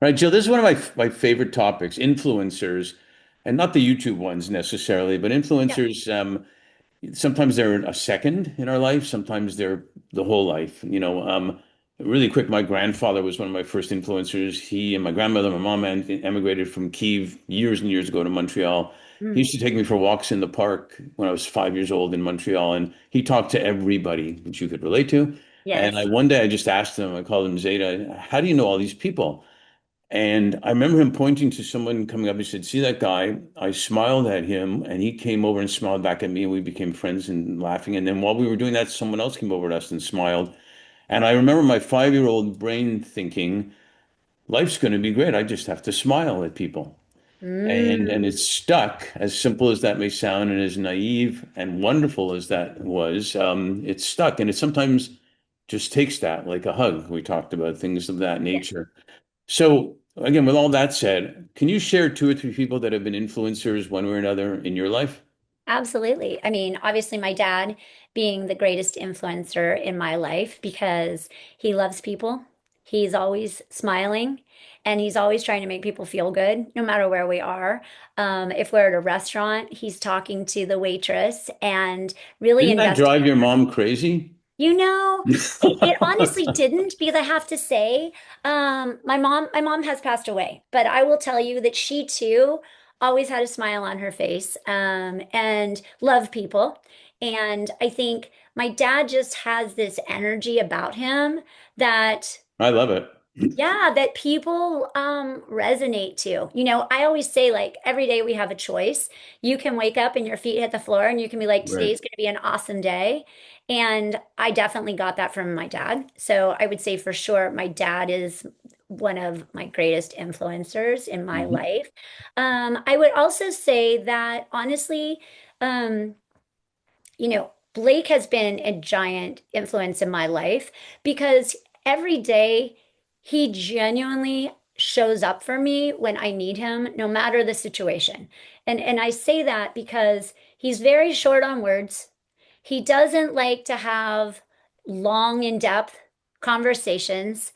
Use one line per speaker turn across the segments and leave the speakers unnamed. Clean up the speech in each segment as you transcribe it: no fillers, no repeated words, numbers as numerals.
Right, Jill, this is one of my favorite topics, influencers, and not the YouTube ones necessarily, but
Yeah.
influencers. Sometimes they're a second in our life, sometimes they're the whole life. Really quick, my grandfather was one of my first influencers. He and my grandmother, my mom, emigrated from Kyiv years and years ago to Montreal. He
Mm.
used to take me for walks in the park when I was 5 years old in Montreal, and he talked to everybody that you could relate to. And
Yes.
one day I just asked him, I called him Zeta, how do you know all these people? And I remember him pointing to someone coming up. He said, "See that guy?" I smiled at him, and he came over and smiled back at me, and we became friends and laughing. And then while we were doing that, someone else came over to us and smiled. And I remember my 5-year-old brain thinking, "Life's going to be great. I just have to smile at people." And
Mm.
it's stuck, as simple as that may sound, and as naive and wonderful as that was. It's stuck, and it sometimes just takes that, like a hug. We talked about things of that
Yeah.
nature. So, again, with all that said, can you share two or three people that have been influencers one way or another in your life?
Absolutely. I mean, obviously, my dad being the greatest influencer in my life because he loves people. He's always smiling and he's always trying to make people feel good, no matter where we are. If we're at a restaurant, he's talking to the waitress and really
Didn't that
investing.
drive your mom crazy?
It honestly didn't because I have to say, my mom has passed away, but I will tell you that she too always had a smile on her face, and loved people. And I think my dad just has this energy about him that
I love it.
yeah, that people resonate to. I always say like every day we have a choice. You can wake up and your feet hit the floor and you can be like,
Right.
today's going to be an awesome day. And I definitely got that from my dad. So I would say for sure my dad is one of my greatest influencers in my
Mhm.
life. I would also say that honestly, um, Blake has been a giant influence in my life because every day he genuinely shows up for me when I need him, no matter the situation. And I say that because he's very short on words. He doesn't like to have long, in-depth conversations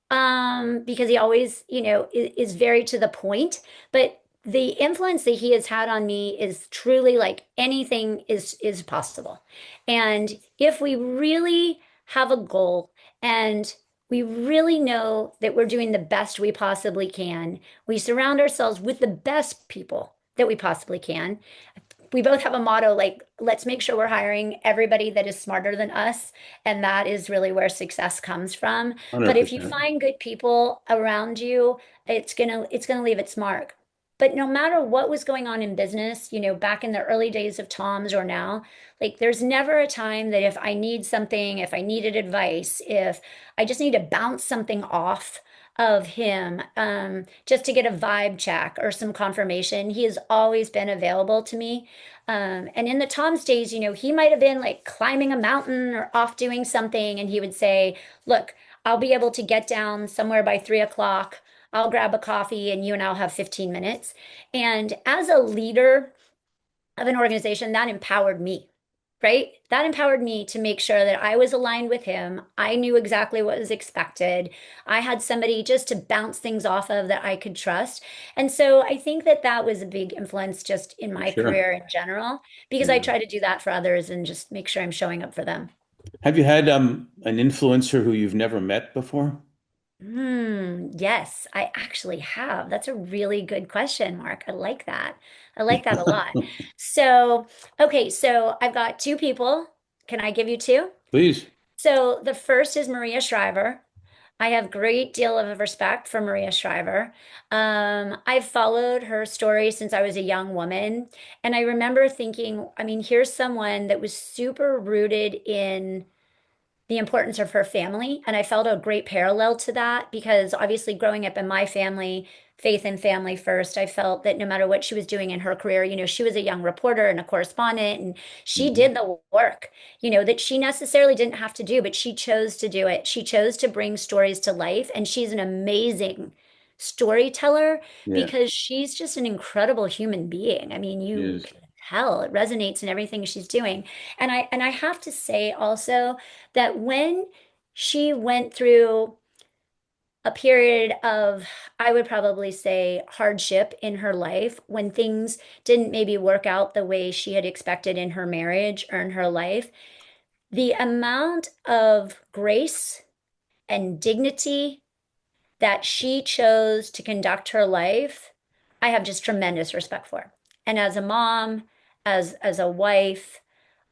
because he always, is very to the point. But the influence that he has had on me is truly like anything is possible. And if we really have a goal and we really know that we're doing the best we possibly can, we surround ourselves with the best people that we possibly can. We both have a motto like, let's make sure we're hiring everybody that is smarter than us. And that is really where success comes from. But if you
100%.
find good people around you, it's gonna leave its mark. But no matter what was going on in business, back in the early days of Tom's or now, like there's never a time that if I need something, if I needed advice, if I just need to bounce something off of him, just to get a vibe check or some confirmation, he has always been available to me. And in the Tom's days, he might have been like climbing a mountain or off doing something, and he would say, "Look, I'll be able to get down somewhere by 3 o'clock. I'll grab a coffee and you and I'll have 15 minutes." And as a leader of an organization, that empowered me, right? That empowered me to make sure that I was aligned with him. I knew exactly what was expected. I had somebody just to bounce things off of that I could trust. And so I think that that was a big influence just in
For
my
sure.
career in general, because I
Yeah.
try to do that for others and just make sure I'm showing up for them.
Have you had an influencer who you've never met before?
Yes, I actually have. That's a really good question, Mark. I like that. I like that a lot. So, okay, so I've got two people. Can I give you two?
Please.
So the first is Maria Shriver. I have great deal of respect for Maria Shriver. I've followed her story since I was a young woman, and I remember thinking, I mean, here's someone that was super rooted in the importance of her family. And I felt a great parallel to that because obviously growing up in my family, faith and family first, I felt that no matter what she was doing in her career, she was a young reporter and a correspondent, and she
Mhm.
did the work, that she necessarily didn't have to do, but she chose to do it. She chose to bring stories to life, and she's an amazing storyteller
Yeah,
because she's just an incredible human being. I mean,
she
you
is.
can tell it resonates in everything she's doing. And I have to say also that when she went through a period of, I would probably say, hardship in her life when things didn't maybe work out the way she had expected in her marriage or in her life. The amount of grace and dignity that she chose to conduct her life, I have just tremendous respect for. And as a mom, as a wife,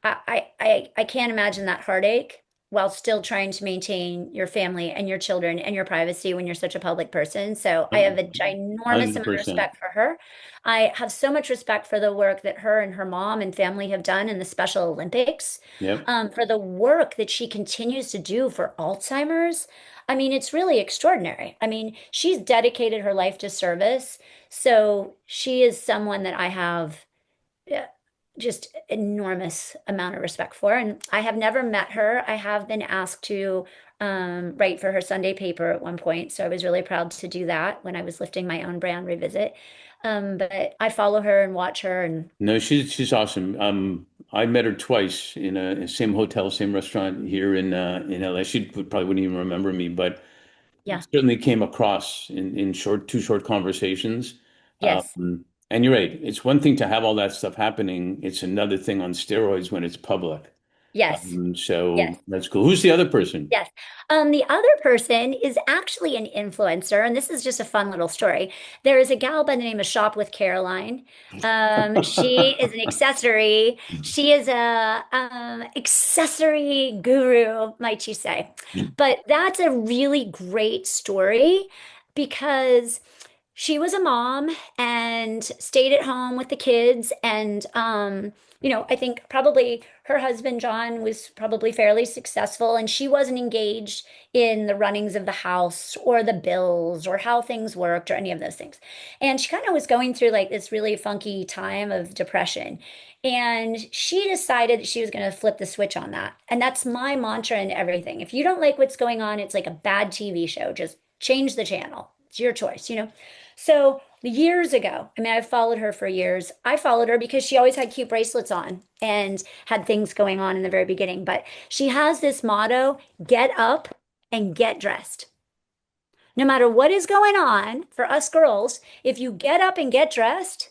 I can't imagine that heartache while still trying to maintain your family and your children and your privacy when you're such a public person. So I have a ginormous amount of
100%.
respect for her. I have so much respect for the work that her and her mom and family have done in the Special Olympics,
Yep.
for the work that she continues to do for Alzheimer's. I mean, it's really extraordinary. I mean, she's dedicated her life to service. So she is someone that I have just enormous amount of respect for. And I have never met her. I have been asked to write for her Sunday paper at one point. So I was really proud to do that when I was lifting my own brand revisit. But I follow her and watch her and
No, she's awesome. I met her twice in a same hotel, same restaurant here in LA. Probably wouldn't even remember me, but
yeah,
certainly came across in two short conversations.
yes,
And you're right. It's one thing to have all that stuff happening. It's another thing on steroids when it's public.
yes,
So
yes.
that's cool. Who's the other person?
Yes. The other person is actually an influencer, and this is just a fun little story. There is a gal by the name of Shoplift Caroline. She is an accessory. She is a accessory guru, might you say. But that's a really great story because she was a mom and stayed at home with the kids. And, I think probably her husband, John, was probably fairly successful, and she wasn't engaged in the runnings of the house or the bills or how things worked or any of those things. And she kind of was going through like this really funky time of depression. And she decided that she was going to flip the switch on that. And that's my mantra in everything. If you don't like what's going on, it's like a bad TV show. Just change the channel. It's your choice. So years ago, I mean, I've followed her for years. I followed her because she always had cute bracelets on and had things going on in the very beginning. But she has this motto, get up and get dressed. No matter what is going on for us girls, if you get up and get dressed,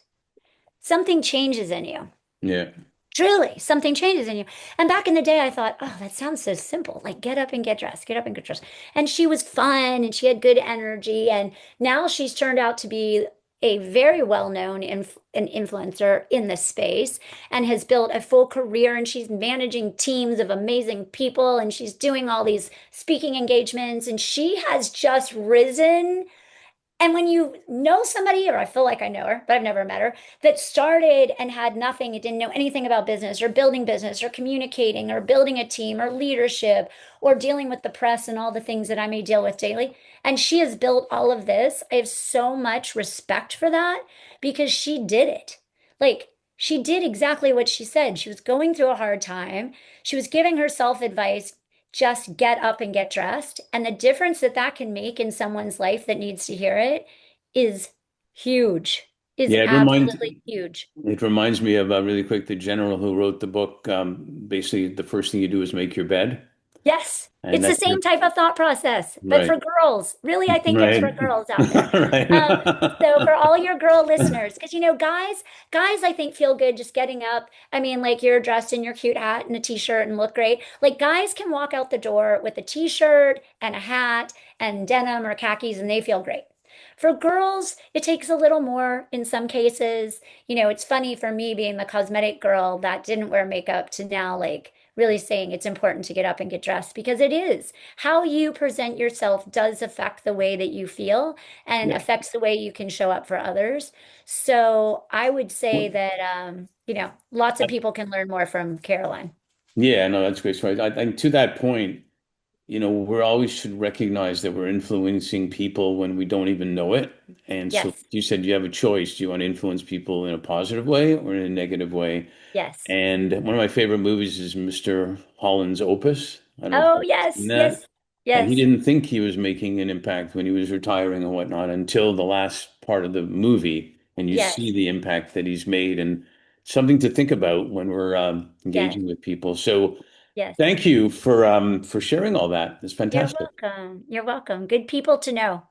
something changes in you.
Yeah.
Truly, something changes in you. And back in the day, I thought, oh, that sounds so simple. Like, get up and get dressed, get up and get dressed. And she was fun and she had good energy. And now she's turned out to be a very well-known an influencer in this space and has built a full career. And she's managing teams of amazing people and she's doing all these speaking engagements. And she has just risen and when you know somebody, or I feel like I know her, but I've never met her, that started and had nothing and didn't know anything about business or communicating or building a team or leadership or dealing with the press and all the things that I may deal with daily. And she has built all of this. I have so much respect for that because she did it. Like, she did exactly what she said. She was going through a hard time. She was giving herself advice, just get up and get dressed. And the difference that that can make in someone's life that needs to hear it is huge, is
Yeah,
absolutely huge.
it reminds me of really quick the general who wrote the book. Basically, the first thing you do is make your bed,
Yes,
and
it's the
that's
same type of thought process, but
right,
for girls. Really, I think it's for
right,
girls out there. Um, so
right.
for all your girl listeners, because guys, I think feel good just getting up. I mean, like you're dressed in your cute hat and a t-shirt and look great. Like guys can walk out the door with a t-shirt and a hat and denim or khakis and they feel great. For girls, it takes a little more in some cases. It's funny for me being the cosmetic girl that didn't wear makeup to now like really saying it's important to get up and get dressed because it is. How you present yourself does affect the way that you feel and
Yeah.
affects the way you can show up for others. So I would say
Well,
that, lots of people can learn more from Caroline.
yeah, no, that's great. So and to that point, we always should recognize that we're influencing people when we don't even know it. And so
Yes,
you said you have a choice. Do you want to influence people in a positive way or in a negative way?
yes.
And one of my favorite movies is Mr. Holland's Opus. I don't know if
Oh,
you've seen
yes,
that.
yes,
And he
yes,
didn't think he was making an impact when he was retiring and whatnot until the last part of the movie. And you see
yes,
the impact that he's made and something to think about when we're
yes.
engaging with people. So,
Yes.
Thank you for sharing all that. It's
You're
fantastic.
welcome. You're welcome. Good people to know.